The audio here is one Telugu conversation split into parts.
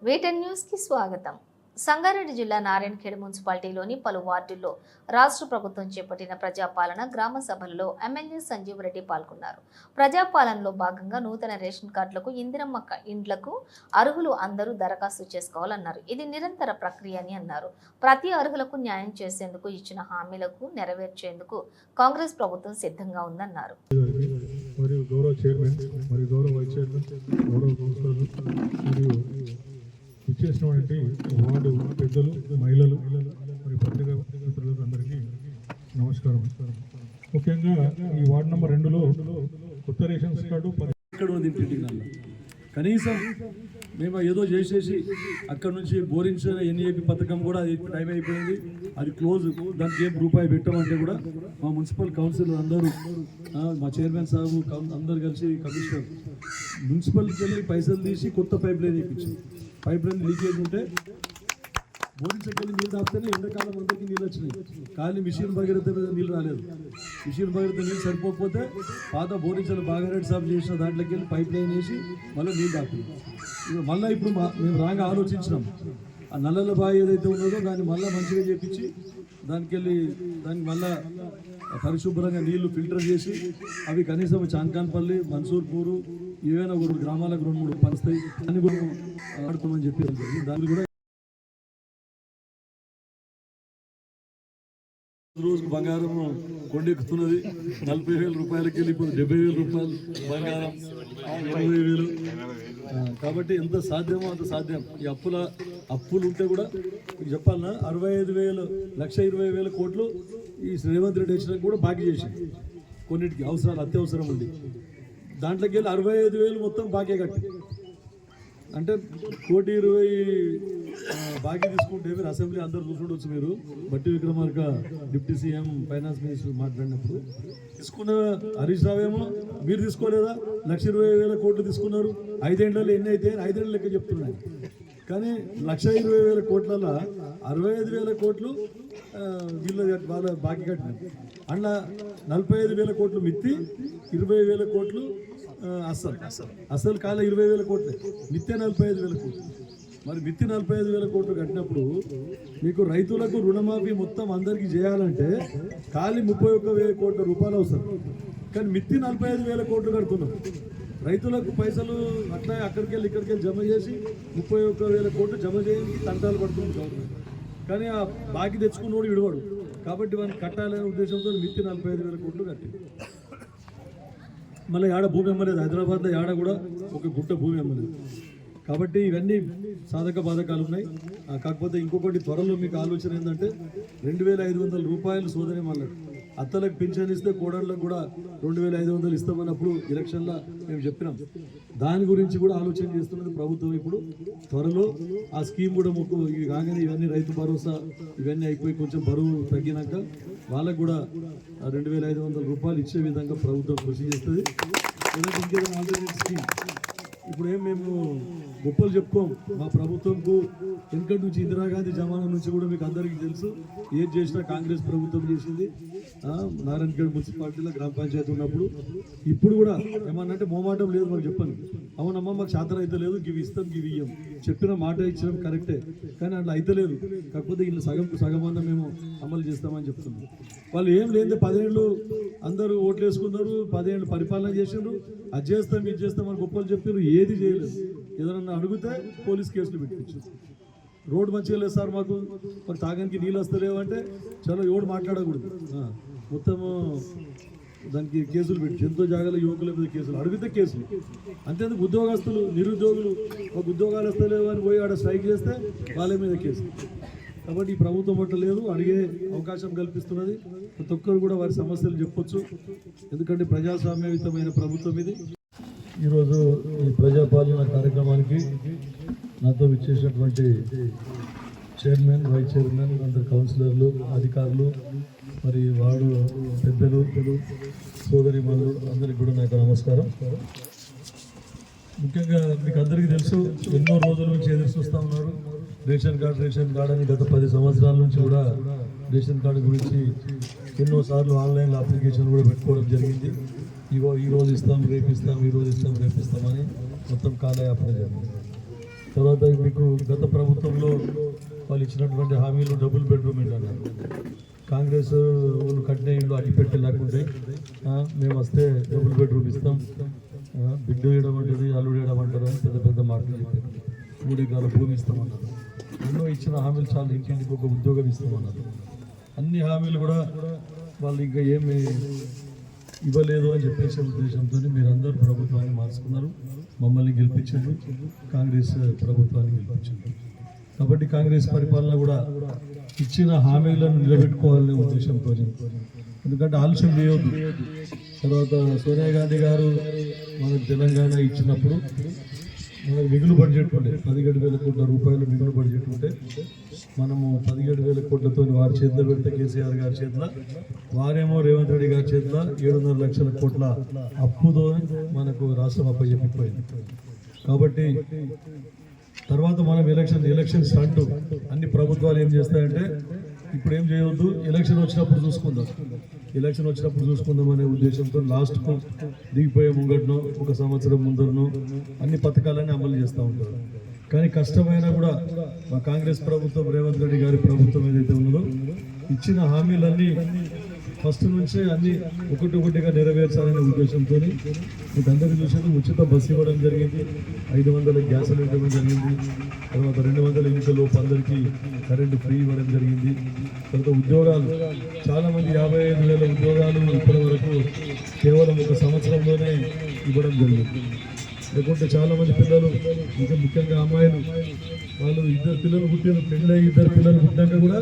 వేటన్ న్యూస్ కి స్వాగతం. సంగారెడ్డి జిల్లా నారాయణఖేడ్ మున్సిపాలిటీలోని పలు వార్డుల్లో రాష్ట్ర ప్రభుత్వం చేపట్టిన ప్రజాపాలన గ్రామ సభలలో ఎమ్మెల్యే సంజీవ్ రెడ్డి పాల్గొన్నారు. ప్రజాపాలనలో భాగంగా నూతన రేషన్ కార్డులకు ఇందిరమ్మ ఇండ్లకు అర్హులు అందరూ దరఖాస్తు చేసుకోవాలన్నారు. ఇది నిరంతర ప్రక్రియ అని అన్నారు. ప్రతి అర్హులకు న్యాయం చేసేందుకు ఇచ్చిన హామీలకు నెరవేర్చేందుకు కాంగ్రెస్ ప్రభుత్వం సిద్ధంగా ఉందన్నారు. మరియు గౌరవ చైర్మన్ మరియు గౌరవ వైస్ చైర్మన్ గౌరవ కౌన్సిలర్లు మరియు ఇచ్చేసినటువంటి వార్డు పెద్దలు మహిళలు మరియు పత్రికా మిత్రులకు అందరికీ నమస్కారం. ముఖ్యంగా ఈ వార్డు నెంబర్ 2లో కొత్త రేషన్ కార్డు ఇక్కడ ఉంది కనీసం మేము ఏదో చేసేసి అక్కడ నుంచి బోరించిన ఎన్ఏపి పథకం కూడా అది టైం అయిపోయింది, అది క్లోజ్. దానికి ఏం రూపాయి పెట్టమంటే కూడా మా మున్సిపల్ కౌన్సిలర్ అందరూ మా చైర్మన్ సాబు అందరు కలిసి కమిషనర్ మున్సిపల్కి వెళ్ళి పైసలు తీసి కొత్త పైప్ లైన్ వేయించారు. పైప్ లైన్ లీకేజ్ ఉంటే బోరింగ్కి వెళ్ళి నీళ్ళు తాపితేనే ఎండాకాలం అందరికీ నీళ్ళు వచ్చినాయి. కానీ మిషన్ భగీరథ మీద నీళ్ళు రాలేదు. మిషన్ భగీరథ నీళ్ళు సరిపోకపోతే పాత బోరింగ్లు బాగారెడ్డి సాబ్ చేసిన దాంట్లోకి వెళ్ళి పైప్ లైన్ వేసి మళ్ళీ నీళ్ళు తాపి మళ్ళీ ఇప్పుడు మేము రాగా ఆలోచించినాం. ఆ నల్లల బావి ఏదైతే ఉన్నదో దాన్ని మళ్ళీ మంచిగా చేపించి దానికి మళ్ళీ పరిశుభ్రంగా నీళ్లు ఫిల్టర్ చేసి అవి కనీసం చాంకాన్పల్లి మన్సూర్పూరు ఏవైనా ఒక గ్రామాలకు 2-3 పనిస్తాయి అని కూడా ఆడుతామని చెప్పి దాన్ని కూడా రోజుకు బంగారం కొండెక్కుతున్నది. 40,000 రూపాయలకి వెళ్ళి ఇప్పుడు 70,000 రూపాయలు బంగారం, 20,000. కాబట్టి ఎంత సాధ్యమో అంత సాధ్యం. ఈ అప్పులు ఉంటే కూడా మీకు చెప్పాలన్నా 65,000 1,20,000 కోట్లు ఈ రేవంత్ రెడ్డి వచ్చినాక కూడా బాకీ చేసింది. కొన్నిటికి అవసరాలు అత్యవసరం ఉంది. దాంట్లోకి వెళ్ళి 65,000 మొత్తం బాకీ కట్టి అంటే 1,20,00,000 బాకీ తీసుకుంటే మీరు అసెంబ్లీ అందరు చూసుకుంటూ మీరు బట్టి Vikramarka deputy CM finance minister మాట్లాడినప్పుడు తీసుకున్న హరీష్ రావు ఏమో మీరు తీసుకోలేదా 1,20,000 కోట్లు తీసుకున్నారు, 5 ఏళ్లలో ఎన్ని అయితే 5 ఏళ్ళ లెక్క చెప్తున్నాయి. కానీ 1,20,000 కోట్లలో 65,000 కోట్లు వాళ్ళ బాకీ కట్టినారు. అందులో 45,000 కోట్లు మిత్తి, 20,000 కోట్లు అసలు కాలే 20,000 కోట్లే, మిత్తే 45,000 కోట్లు. మరి మిత్తి 45,000 కోట్లు కట్టినప్పుడు మీకు రైతులకు రుణమాఫీ మొత్తం అందరికీ చేయాలంటే ఖాళీ 31,000 కోట్ల రూపాయలు అవసరం. కానీ మిత్తి 45,000 కోట్లు కడుతున్నాం. రైతులకు పైసలు అట్లా అక్కడికి వెళ్ళి ఇక్కడికి వెళ్ళి జమ చేసి 31,000 కోట్లు జమ చేయడానికి తంటాలు పడుతుంది గవర్నమెంట్. కానీ ఆ బాకీ తెచ్చుకున్నోడు విడవాడు. కాబట్టి వాడిని కట్టాలనే ఉద్దేశంతో మిత్తి 45,000 కోట్లు కట్టి మళ్ళీ ఆడ భూమి అమ్మలేదు. హైదరాబాద్లో ఆడ కూడా ఒక గుట్ట భూమి అమ్మలేదు. కాబట్టి ఇవన్నీ సాధక బాధకాలు ఉన్నాయి. కాకపోతే ఇంకొకటి త్వరలో మీకు ఆలోచన ఏంటంటే 2,500 రూపాయలు సోదరి మళ్ళీ అత్తలకు పింఛన్ ఇస్తే కోడళ్ళకు కూడా 2,500 ఇస్తామన్నప్పుడు ఎలక్షన్లో మేము చెప్పినాం. దాని గురించి కూడా ఆలోచన చేస్తున్నది ప్రభుత్వం. ఇప్పుడు త్వరలో ఆ స్కీమ్ కూడా ఇవి కాగానే ఇవన్నీ రైతు భరోసా ఇవన్నీ అయిపోయి కొంచెం బరువు తగ్గినాక వాళ్ళకు కూడా 2,500 రూపాయలు ఇచ్చే విధంగా ప్రభుత్వం కృషి చేస్తుంది. లేదంటే ఇంకేదైనా ఆల్టర్నేట్ స్కీమ్ ఇప్పుడు మేము గొప్పలు చెప్పుకోం. మా ప్రభుత్వంకు వెనుకటి నుంచి ఇందిరాగాంధీ జమానా నుంచి కూడా మీకు అందరికీ తెలుసు. ఏది చేసినా కాంగ్రెస్ ప్రభుత్వం చేసింది. నారాయణఖేడ్ మున్సిపాలిటీలో గ్రామ పంచాయతీ ఉన్నప్పుడు ఇప్పుడు కూడా ఏమన్నంటే మోమాటం లేదు. మాకు చెప్పండి, అవునమ్మా మాకు శాతం అయితే లేదు, ఇవి ఇస్తాం ఇవి ఇయ్యం, చెప్పిన మాట ఇచ్చినాం కరెక్టే, కానీ అట్లా అయితే లేదు. కాకపోతే వీళ్ళు సగం అన్న మేము అమలు చేస్తామని చెప్తున్నాం. వాళ్ళు ఏం లేదు 10 ఏళ్ళు అందరూ ఓట్లు వేసుకున్నారు, 10 ఏళ్ళు పరిపాలన చేసిండ్రు, అది చేస్తాం ఇది చేస్తామని గొప్పలు చెప్పారు, ఏది చేయలేదు. ఏదన్నా అడిగితే పోలీస్ కేసులు పెట్టించారు. రోడ్డు మంచిగా లేదు సార్ మాకు, మరి తాగానికి నీళ్ళు వస్తలేవు అంటే చాలా ఎవడు మాట్లాడకూడదు, మొత్తము దానికి కేసులు పెట్టి ఎంతో జాగాలో యువకుల మీద కేసులు, అడిగితే కేసులు. అంతేందుకు ఉద్యోగస్తులు నిరుద్యోగులు ఒక ఉద్యోగాలు వస్తలేవు అని పోయి ఆడ స్ట్రైక్ చేస్తే వాళ్ళ మీద కేసులు. కాబట్టి ఈ ప్రభుత్వం పట్ల లేదు, అడిగే అవకాశం కల్పిస్తున్నది. ప్రతి ఒక్కరు కూడా వారి సమస్యలు చెప్పొచ్చు, ఎందుకంటే ప్రజాస్వామ్యయుతమైన ప్రభుత్వం ఇది. ఈరోజు ఈ ప్రజాపాలన కార్యక్రమానికి నాతో విచ్చేసినటువంటి చైర్మన్, వైస్ చైర్మన్, అందరు కౌన్సిలర్లు, అధికారులు, మరి వార్డు పెద్దలు, సోదరి మనులు అందరికీ కూడా నాకు నమస్కారం. ముఖ్యంగా మీకు అందరికీ తెలుసు, ఎన్నో రోజుల నుంచి ఎదురు చూస్తూ ఉన్నారు. రేషన్ కార్డు అని గత 10 సంవత్సరాల నుంచి కూడా రేషన్ కార్డు గురించి ఎన్నోసార్లు ఆన్లైన్లో అప్లికేషన్ కూడా పెట్టుకోవడం జరిగింది. ఈ రోజు ఇస్తాం రేపు ఇస్తాం, ఈ రోజు ఇస్తాం రేపు ఇస్తామని మొత్తం కాలయాపన జరిగింది. తర్వాత మీకు గత ప్రభుత్వంలో వాళ్ళు ఇచ్చినటువంటి హామీలు డబుల్ బెడ్రూమ్ ఇల్లు అన్నారు. కాంగ్రెస్ వాళ్ళు కట్టిన ఇల్లు అడ్డుపెట్టి లేకుంటే మేము వస్తే డబుల్ బెడ్రూమ్ ఇస్తాం, బిడ్డ వేయడం అంటది, అల్లుడు వేయడం అంటారు అని పెద్ద పెద్ద మాటలు చెప్పారు. 3 ఎకరాల భూమి ఇస్తామన్నారు. ఎన్నో ఇచ్చిన హామీలు చాలా, ఇంటింటికి ఒక ఉద్యోగం ఇస్తామన్నారు. అన్ని హామీలు కూడా వాళ్ళు ఇంకా ఏమి ఇవ్వలేదు అని చెప్పేసి ఉద్దేశంతో మీరందరూ ప్రభుత్వాన్ని మార్చుకున్నారు, మమ్మల్ని గెలిపించారు, కాంగ్రెస్ ప్రభుత్వాన్ని గెలిపించారు. కాబట్టి కాంగ్రెస్ పరిపాలన కూడా ఇచ్చిన హామీలను నిలబెట్టుకోవాలనే ఉద్దేశంతో, ఎందుకంటే ఆలస్యం చేయవద్దు. తర్వాత సోనియా గాంధీ గారు మనకు తెలంగాణ ఇచ్చినప్పుడు మనకు మిగులు బడ్జెట్ ఉండే 17,000 కోట్ల రూపాయలు మిగులు బడ్జెట్ ఉంటే మనము 17,000 కోట్లతో వారి చేతిలో పెడితే కేసీఆర్ గారి చేతిలో, వారేమో రేవంత్ రెడ్డి గారి చేతిలో 7.5 లక్షల కోట్ల అప్పుతో మనకు రాష్ట్రం అప్పచెప్పిపోయింది. కాబట్టి తర్వాత మనం ఎలక్షన్ స్టంట్ అన్ని ప్రభుత్వాలు ఏం చేస్తాయంటే ఇప్పుడు ఏం చేయవద్దు, ఎలక్షన్ వచ్చినప్పుడు చూసుకుందాం అనే ఉద్దేశంతో లాస్ట్కు దిగిపోయే ముంగట్నో 1 సంవత్సరం ముందరనో అన్ని పథకాలన్నీ అమలు చేస్తూ ఉంటారు. కానీ కష్టమైనా కూడా మా కాంగ్రెస్ ప్రభుత్వం, రేవంత్ రెడ్డి గారి ప్రభుత్వం ఏదైతే ఉన్నదో ఇచ్చిన హామీలన్నీ ఫస్ట్ నుంచే అన్ని ఒకటిగా నెరవేర్చాలనే ఉద్దేశంతో మీకు అందరికీ చూసేది ఉచిత బస్సు ఇవ్వడం జరిగింది, 500 గ్యాసులు ఇవ్వడం జరిగింది, తర్వాత 200 యూనిట్ల లోపు అందరికీ కరెంటు ఫ్రీ ఇవ్వడం జరిగింది. తర్వాత ఉద్యోగాలు చాలామంది 55,000 ఉద్యోగాలు ఇప్పటి వరకు కేవలం 1 సంవత్సరంలోనే ఇవ్వడం జరిగింది. లేకుంటే చాలామంది పిల్లలు, ఇంకా ముఖ్యంగా అమ్మాయిలు, వాళ్ళు 2 పిల్లలు పుట్టిన పెళ్ళై 2 పిల్లలు పుట్టినాక కూడా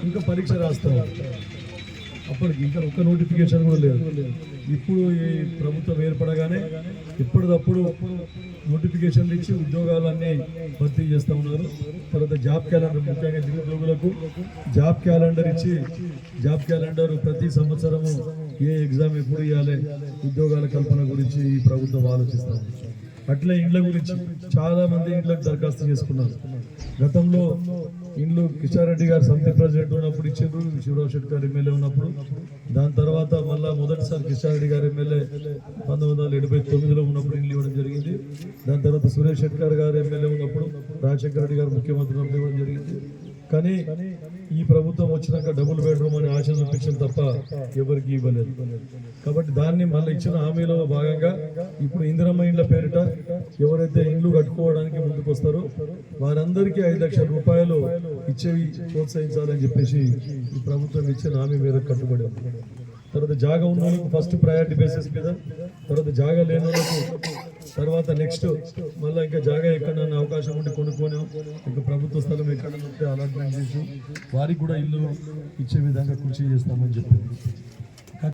ఇంకా పరీక్ష రాస్తారు. అప్పటికి ఇంకా ఒక్క నోటిఫికేషన్ కూడా లేదు. ఇప్పుడు ఈ ప్రభుత్వం ఏర్పడగానే ఎప్పటికప్పుడు నోటిఫికేషన్లు ఇచ్చి ఉద్యోగాలన్నీ భర్తీ చేస్తూ ఉన్నారు. తర్వాత జాబ్ క్యాలెండర్, ముఖ్యంగా నిరుద్యోగులకు జాబ్ క్యాలెండర్ ఇచ్చి, జాబ్ క్యాలెండర్ ప్రతి సంవత్సరము ఏ ఎగ్జామ్ ఎప్పుడు ఇవ్వాలి, ఉద్యోగాల కల్పన గురించి ఈ ప్రభుత్వం ఆలోచిస్తూ ఉంది. అట్లే ఇండ్ల గురించి చాలా మంది ఇండ్లకు దరఖాస్తు చేసుకున్నారు. గతంలో ఇండ్లు కిషారెడ్డి గారు సమితి ప్రెసిడెంట్ ఉన్నప్పుడు ఇచ్చిండ్రు, శివరావు శెట్టి గారు ఎమ్మెల్యే ఉన్నప్పుడు. దాని తర్వాత మళ్ళా మొదటిసారి కిషారెడ్డి గారు ఎమ్మెల్యే 1979లో ఉన్నప్పుడు ఇండ్లు ఇవ్వడం జరిగింది. దాని తర్వాత సురేష్ శెట్కర్ గారు ఎమ్మెల్యే ఉన్నప్పుడు, రాజశేఖర రెడ్డి గారు ముఖ్యమంత్రి ఉన్నప్పుడు ఇవ్వడం జరిగింది. కానీ ఈ ప్రభుత్వం వచ్చినాక డబుల్ బెడ్రూమ్ అని ఆశ చూపించింది తప్ప ఎవరికి ఇవ్వలేదు. కాబట్టి దాన్ని మళ్ళీ ఇచ్చిన హామీలో భాగంగా ఇప్పుడు ఇందిరమ్మ ఇండ్ల పేరిట ఎవరైతే ఇండ్లు కట్టుకోవడానికి ముందుకు వస్తారో వారందరికీ 5 లక్షల రూపాయలు ఇచ్చేవి ప్రోత్సహించాలని చెప్పేసి ఈ ప్రభుత్వం ఇచ్చిన హామీ మీద కట్టుబడి ఉంది. తర్వాత జాగా ఉన్న వాళ్ళకు ఫస్ట్ ప్రయారిటీ బేసిస్ మీద, తర్వాత జాగా లేని వాళ్ళకు తర్వాత నెక్స్ట్ మళ్ళీ ఇంకా జాగా ఎక్కడన్నా అవకాశం ఉండి కొనుక్కొని ఇంకా ప్రభుత్వ స్థలం ఎక్కడన్నా ఉంటే అలాట్మెంట్ చేసి వారికి కూడా ఇల్లు ఇచ్చే విధంగా కృషి చేస్తామని చెప్పింది.